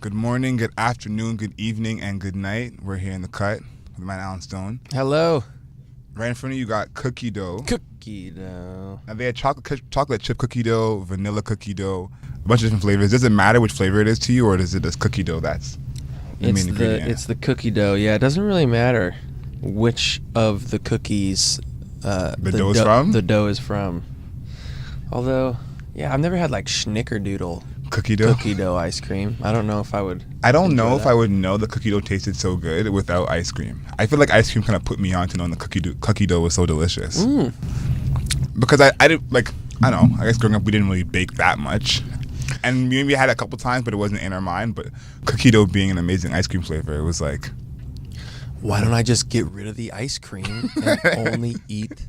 Good morning, good afternoon, good evening, and good night. We're here in the cut with my man Alan Stone. Hello. Right in front of you got cookie dough. Cookie dough. And they had chocolate chip cookie dough, vanilla cookie dough, a bunch of different flavors. Does it matter which flavor it is to you, or is it this cookie dough that's the main ingredient? It's the cookie dough. Yeah, it doesn't really matter which of the cookies the dough is from. Although, yeah, I've never had like Schnickerdoodle cookie dough ice cream. I don't know if I would. I don't know if I would know the cookie dough tasted so good without ice cream. I feel like ice cream kind of put me on to knowing the cookie dough was so delicious. Because I did, like, I don't know, I guess growing up we didn't really bake that much. And maybe we had it a couple times, but it wasn't in our mind. But cookie dough being an amazing ice cream flavor, it was like, why don't I just get rid of the ice cream and only eat?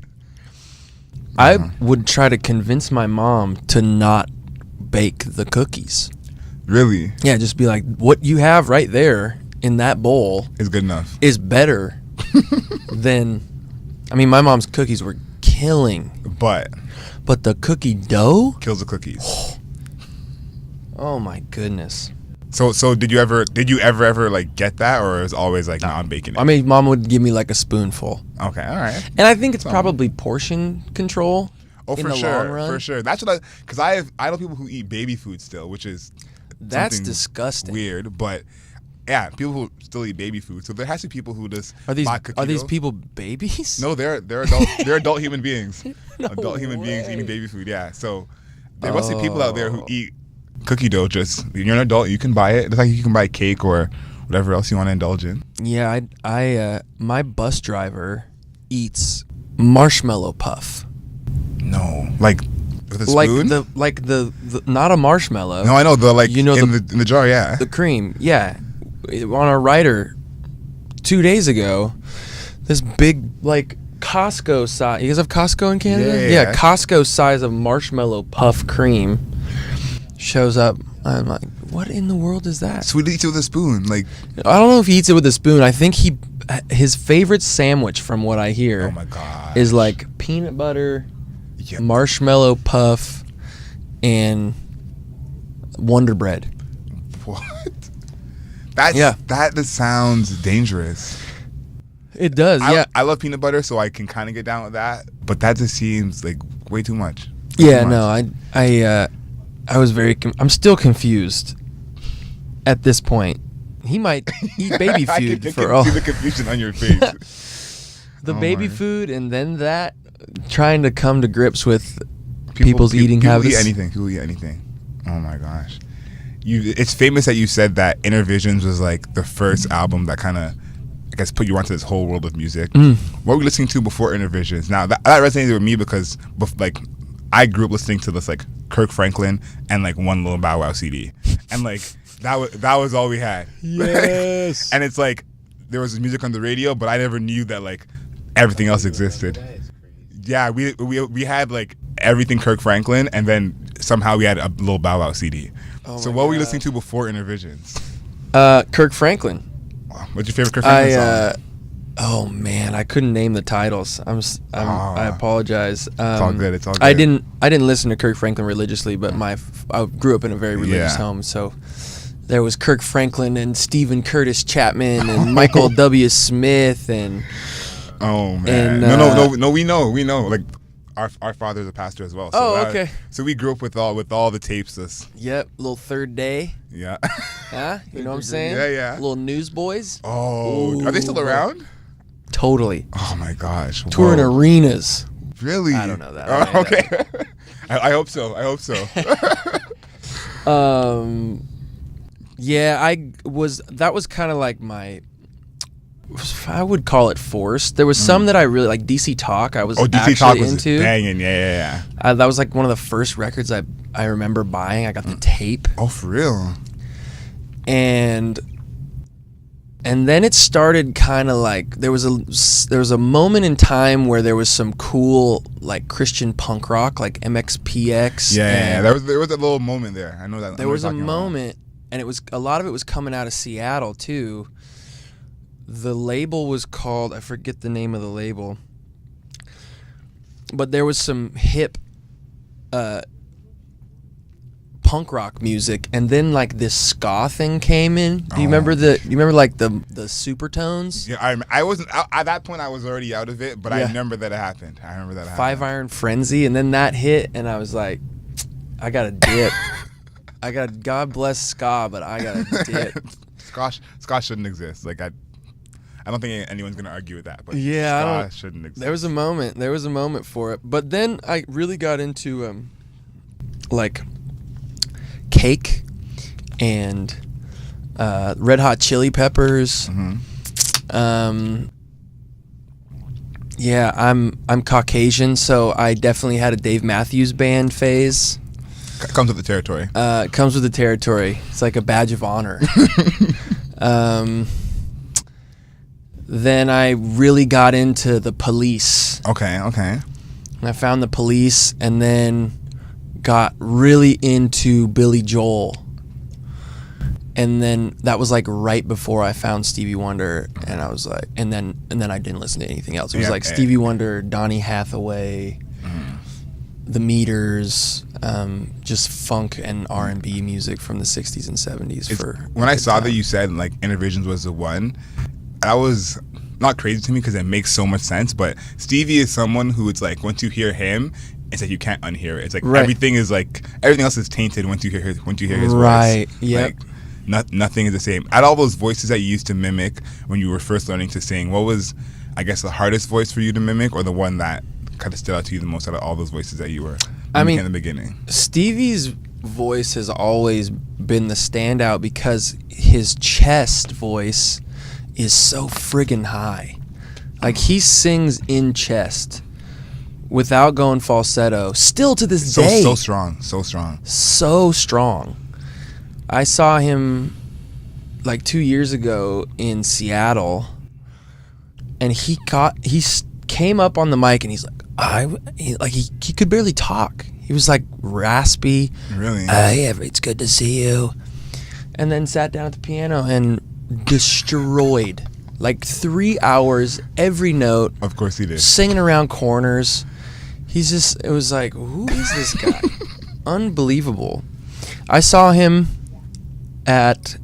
I would try to convince my mom to not bake the cookies. Really? Yeah, just be like, what you have right there in that bowl is good enough. Is better than, I mean, my mom's cookies were killing. But the cookie dough kills the cookies. Oh my goodness. So did you ever like get that, or is it always like, no, I'm baking it? I mean, mom would give me like a spoonful. Okay, all right. And I think it's probably portion control. Oh, for sure, for sure. That's what because I know people who eat baby food still, which is that's disgusting, weird. But yeah, people who still eat baby food. So there has to be people who just are these people babies? No, they're adult. They're adult human beings. Adult human beings eating baby food. Yeah. So there must be people out there who eat cookie dough. Just you're an adult, you can buy it. It's like you can buy cake or whatever else you want to indulge in. Yeah, I my bus driver eats marshmallow puff. No, like with a spoon? Like the not a marshmallow. No, I know in the jar. Yeah, the cream. Yeah, on a rider 2 days ago, this big like Costco size. You guys have Costco in Canada? Yeah, Costco size of marshmallow puff cream shows up. I'm like, what in the world is that? So he eats it with a spoon. Like, I don't know if he eats it with a spoon. I think his favorite sandwich, from what I hear, oh my god, is like peanut butter, marshmallow puff, and Wonder Bread. What? That sounds dangerous. It does. I love peanut butter, so I can kind of get down with that. But that just seems like way too much. I was I'm still confused at this point. He might eat baby food I can see the confusion on your face. The baby food, and then that, trying to come to grips with people's eating habits. People eat anything. Oh my gosh. It's famous that you said that Intervisions was like the first album that kind of, I guess, put you onto this whole world of music. What were you listening to before Intervisions? Now that resonated with me because like I grew up listening to this like Kirk Franklin and like one Lil Bow Wow CD, and like that was all we had. Yes. And it's like there was music on the radio, but I never knew that like everything else existed. Yeah, we had like everything Kirk Franklin, and then somehow we had a Lil Bow Wow CD. So what were you listening to before Intervisions? Kirk Franklin. What's your favorite Kirk Franklin song? Oh man, I couldn't name the titles. I apologize. It's all good. It's all good. I didn't listen to Kirk Franklin religiously, but I grew up in a very religious home, so there was Kirk Franklin and Stephen Curtis Chapman and Michael W. Smith and. Oh man! No, we know. Like our father's a pastor as well. So okay. So we grew up with all the tapes. Yep, little Third Day. Yeah. Huh? You know what I'm saying? Yeah. Little Newsboys. Oh, are they still around? Totally. Oh my gosh. Touring arenas. Really? I don't know that. Okay. I hope so. Yeah, that was kind of like I would call it forced. There was some that I really like. DC Talk, I was DC Talk was into. Banging, yeah. That was like one of the first records I remember buying. I got the tape. Oh, for real? And then it started kind of like there was a moment in time where there was some cool like Christian punk rock, like MXPX. Yeah. There was a little moment there. I know that. There was a moment, and a lot of it was coming out of Seattle too. The label was called, I forget the name of the label, but there was some hip punk rock music, and then like this ska thing came in. Do you remember like the supertones? Yeah, I wasn't at that point. I was already out of it, but I remember that it happened. Five Iron Frenzy, and then that hit, and I was like, I gotta dip. God bless ska, but I gotta dip. Ska shouldn't exist. Like I don't think anyone's gonna argue with that. But yeah, ska shouldn't exist. There was a moment for it, but then I really got into like Cake and Red Hot Chili Peppers. Mm-hmm. Yeah, I'm Caucasian, so I definitely had a Dave Matthews Band phase. Comes with the territory. Comes with the territory. It's like a badge of honor. Then I really got into the Police. Okay. And I found the Police, and then got really into Billy Joel. And then that was like right before I found Stevie Wonder, and I was like, and then I didn't listen to anything else. It was like Stevie Wonder, Donny Hathaway, The Meters, just funk and R&B music from the 60s and 70s. When I saw that you said like Intervisions was the one, that was not crazy to me because it makes so much sense. But Stevie is someone who it's like once you hear him, it's like you can't unhear it. It's like everything else is tainted once you hear his voice. Right. Yeah. Like, nothing is the same. Out of all those voices that you used to mimic when you were first learning to sing, what was, I guess, the hardest voice for you to mimic, or the one that kind of stood out to you the most out of all those voices that you were mimicking in the beginning? Stevie's voice has always been the standout because his chest voice is so friggin' high. Like, he sings in chest without going falsetto, still to this day. So strong. I saw him like 2 years ago in Seattle, and he came up on the mic, and he's like, he could barely talk. He was like raspy. Really? Hey, it's good to see you. And then sat down at the piano and destroyed. Like 3 hours, every note. Of course he did. Singing around corners. It was like, who is this guy? Unbelievable. I saw him at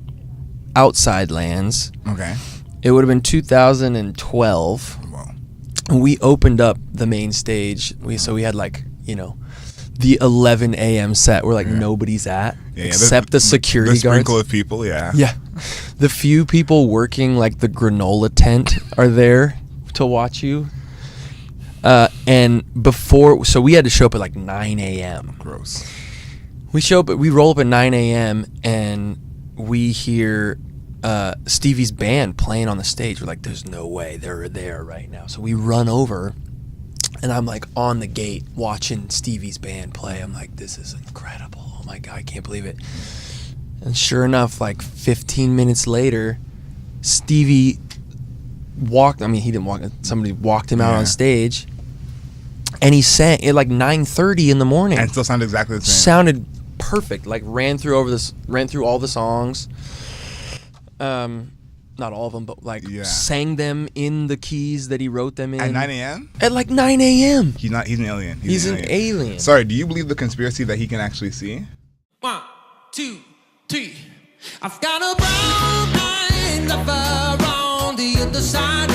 Outside Lands. Okay. It would have been 2012. Wow. We opened up the main stage. So we had like, the 11 a.m. set where like nobody's at except the security guards. The sprinkle of people, yeah. Yeah. The few people working like the granola tent are there to watch you. And so we had to show up at like 9 a.m. Gross. We roll up at 9 a.m. and we hear Stevie's band playing on the stage. We're like, there's no way they're there right now. So we run over, and I'm like on the gate watching Stevie's band play. I'm like, this is incredible. Oh my God, I can't believe it. And sure enough, like 15 minutes later, Stevie he didn't walk, somebody walked him out on stage, and he sang at like 9:30 in the morning. And it still sounded exactly the same. Sounded perfect. Like ran through all the songs. Not all of them, but like sang them in the keys that he wrote them in. At 9 a.m.? At like 9 a.m. He's an alien. He's an alien. Sorry, do you believe the conspiracy that he can actually see? 1, 2, 3. I've got a brown eye lover on the other side